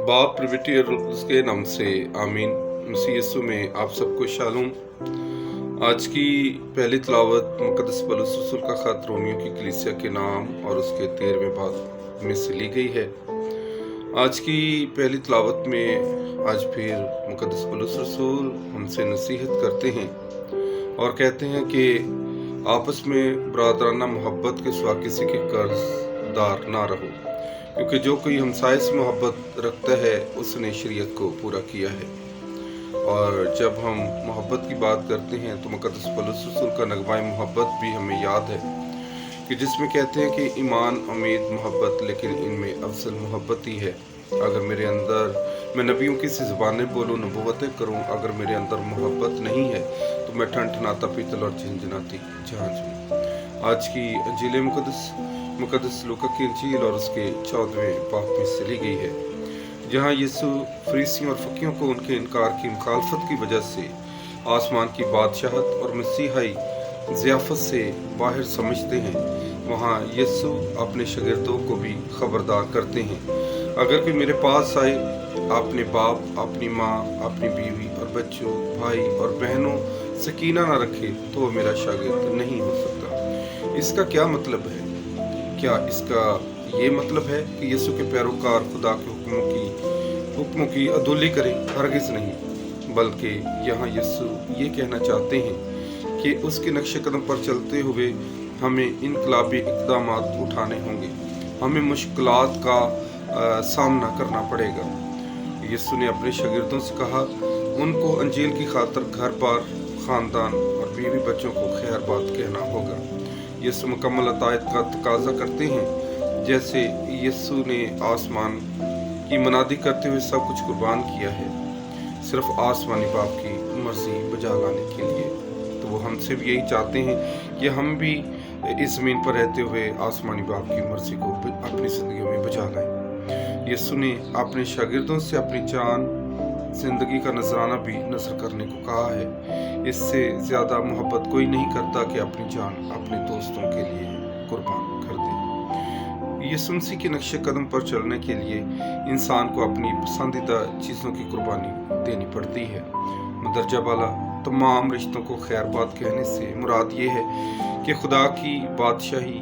बाप प्रभु और उसके नाम से आमीन। मसीह यीशु में आप सबको शालूम। आज की पहली तिलावत मुक़द्दस पौलुस रसूल का खत रोमियो की कलीसिया के नाम और उसके 13वें बाब में से ली गई है। आज की पहली तिलावत में आज फिर मुक़द्दस पौलुस रसूल हमसे नसीहत करते हैं और कहते हैं कि आपस में बरादराना मोहब्बत के सिवा किसी के कर्जदार ना रहो, क्योंकि जो कोई हमसाये से मोहब्बत रखता है उसने शरीयत को पूरा किया है। और जब हम मोहब्बत की बात करते हैं तो मुक़द्दस पौलुस रसूल का नगमाए मोहब्बत भी हमें याद है कि जिसमें कहते हैं कि ईमान, उम्मीद, मोहब्बत, लेकिन इनमें अफजल मोहब्बत ही है। अगर मेरे अंदर मैं नबियों की सी ज़बानें बोलूँ, नबूवतें करूँ, अगर मेरे अंदर मोहब्बत नहीं है तो मैं ठनठनाता पीतल और झनझनाती जहाज हूँ। आज की अंजील मुक़द्दस लूका की अंजील और उसके 14वें बाब में से ली गई है, जहाँ यीशु फरीसियों और फकीहों को उनके इनकार की मुखालफत की वजह से आसमान की बादशाहत और मसीहाई ज़ियाफ़त से बाहर समझते हैं। वहाँ यीशु अपने शागिर्दों को भी खबरदार करते हैं, अगर कोई मेरे पास आए, अपने बाप, अपनी माँ, अपनी बीवी और बच्चों, भाई और बहनों से कीना न रखे तो वो मेरा शागिर्द नहीं हो सकता। इसका क्या मतलब है? क्या इसका ये मतलब है कि यीशु के पैरोकार खुदा के हुक्मों की अदुली करें? हरगिज़ नहीं, बल्कि यहाँ यीशु ये कहना चाहते हैं कि उसके नक्शे कदम पर चलते हुए हमें इनकलाबी इक़दाम उठाने होंगे, हमें मुश्किलात का सामना करना पड़ेगा। यीशु ने अपने शागिर्दों से कहा, उनको अंजील की खातर घर बार, ख़ानदान और बीवी बच्चों को खैर बात कहना होगा। यीशु मुकम्मल अतायत का तकाजा करते हैं, जैसे यीशु ने आसमान की मनादी करते हुए सब कुछ कुर्बान किया है, सिर्फ आसमानी बाप की मर्जी बजा लाने के लिए। तो वो हमसे भी यही चाहते हैं कि हम भी इस ज़मीन पर रहते हुए आसमानी बाप की मर्जी को अपनी ज़िंदगी में बजा लाएं। यीशु ने अपने शागिर्दों से अपनी जान, ज़िंदगी का नजराना भी नजर करने को कहा है। इससे ज़्यादा मोहब्बत कोई नहीं करता कि अपनी जान अपने दोस्तों के लिए कुर्बान कर दे। यीशु मसीह के नक्शे कदम पर चलने के लिए इंसान को अपनी पसंदीदा चीज़ों की कुर्बानी देनी पड़ती है। मदरजा वाला तमाम रिश्तों को खैर बात कहने से मुराद ये है कि खुदा की बादशाही,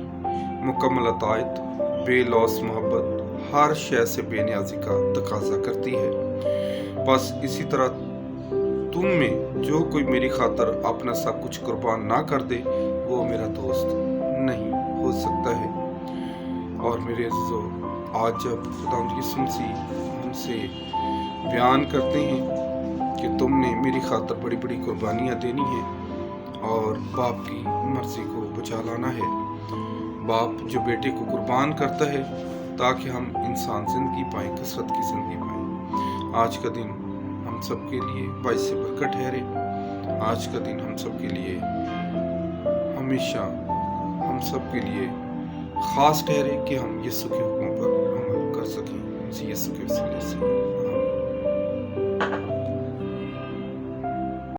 मुकम्मल अतायत, बेलौस मोहब्बत हर शय से बेनियाजी का तकाजा करती है। बस इसी तरह तुम में जो कोई मेरी खातर अपना सब कुछ कुर्बान ना कर दे, वो मेरा दोस्त नहीं हो सकता है। और मेरे अज़ीज़ों, आज जब खुदा यीशु मसीह हमसे बयान करते हैं कि तुमने मेरी खातर बड़ी बड़ी कुर्बानियाँ देनी हैं और बाप की मर्जी को बचा लाना है, बाप जो बेटे को कुर्बान करता है ताकि हम इंसान ज़िंदगी पाएँ, कसरत की ज़िंदगी पाएँ। आज का दिन हम सब के लिए बाइस बरकत ठहरे। आज का दिन हम सब के लिए हमेशा हम सब के लिए ख़ास ठहरे कि हम यीशु के हुक्मों पर अमल कर सकें। यीशु के वसीले से।